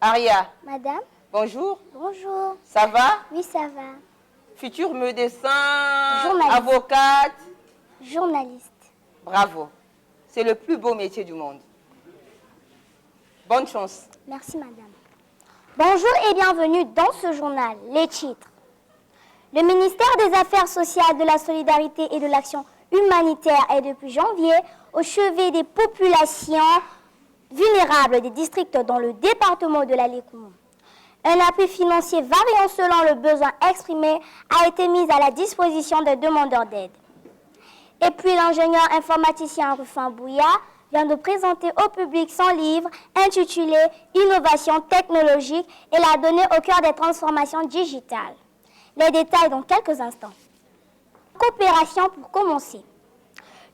Aria. Madame. Bonjour. Bonjour. Ça va? Oui, ça va. Futur médecin, Journaliste. avocate. Journaliste. Bravo. C'est le plus beau métier du monde. Bonne chance. Merci, madame. Bonjour et bienvenue dans ce journal. Les titres. Le ministère des Affaires sociales, de la solidarité et de l'action humanitaire est depuis janvier au chevet des populations vulnérables des districts dans le département de la Lécoumou. Un appui financier variant selon le besoin exprimé a été mis à la disposition des demandeurs d'aide. Et puis l'ingénieur informaticien Rufin Bouya vient de présenter au public son livre intitulé « Innovation technologique et la donnée au cœur des transformations digitales ». Les détails dans quelques instants. Coopération pour commencer.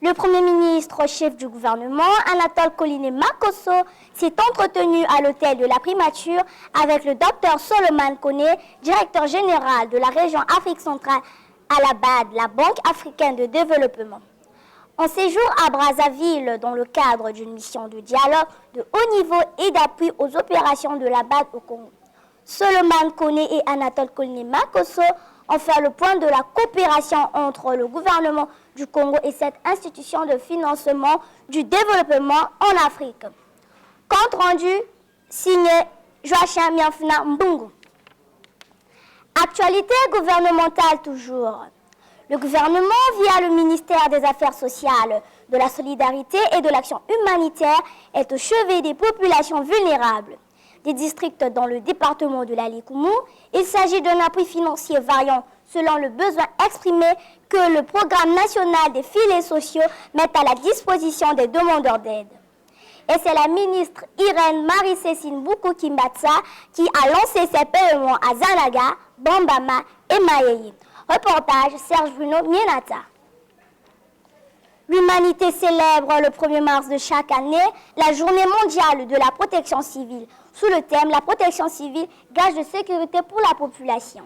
Le Premier ministre, chef du gouvernement, Anatole Koliné Makosso, s'est entretenu à l'hôtel de la primature avec le docteur Solomon Koné, directeur général de la région Afrique centrale à la BAD, la Banque africaine de développement. En séjour à Brazzaville, dans le cadre d'une mission de dialogue de haut niveau et d'appui aux opérations de la BAD au Congo. Solomon Koné et Anatole Koliné Makosso ont fait le point de la coopération entre le gouvernement du Congo et cette institution de financement du développement en Afrique. Compte rendu signé Joachim Mianfina Mbungu. Actualité gouvernementale toujours. Le gouvernement, via le ministère des Affaires sociales, de la solidarité et de l'action humanitaire, est au chevet des populations vulnérables des districts dans le département de la Lécoumou. Il s'agit d'un appui financier variant selon le besoin exprimé que le programme national des filets sociaux met à la disposition des demandeurs d'aide. Et c'est la ministre Irène Marie-Cécile Boukou-Kimbatsa qui a lancé ses paiements à Zanaga, Bambama et Maïe. Reportage Serge Bruno Mienata. L'humanité célèbre le 1er mars de chaque année la journée mondiale de la protection civile, sous le thème « La protection civile, gage de sécurité pour la population ».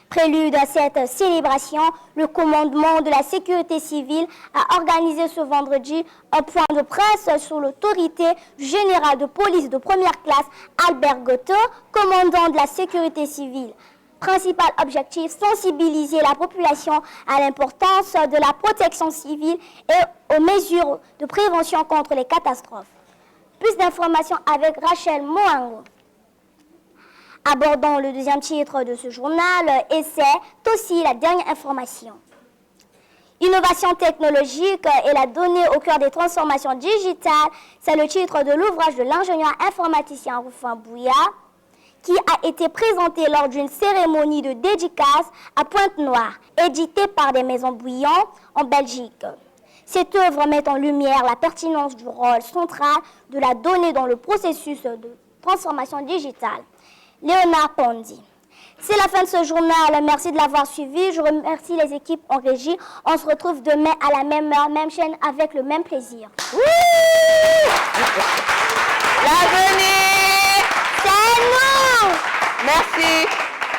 Prélude à cette célébration, le commandement de la sécurité civile a organisé ce vendredi un point de presse sous l'autorité du général de police de première classe Albert Goto, commandant de la sécurité civile. Principal objectif, sensibiliser la population à l'importance de la protection civile et aux mesures de prévention contre les catastrophes. Plus d'informations avec Rachel Moango. Abordons le deuxième titre de ce journal et c'est aussi la dernière information. Innovation technologique et la donnée au cœur des transformations digitales, c'est le titre de l'ouvrage de l'ingénieur informaticien Rufin Bouya, qui a été présenté lors d'une cérémonie de dédicace à Pointe-Noire, éditée par des maisons bouillantes en Belgique. Cette œuvre met en lumière la pertinence du rôle central de la donnée dans le processus de transformation digitale. Léonard Pondi. C'est la fin de ce journal. Merci de l'avoir suivi. Je remercie les équipes en régie. On se retrouve demain à la même heure, même chaîne, avec le même plaisir. L'avenir, c'est nous! merci.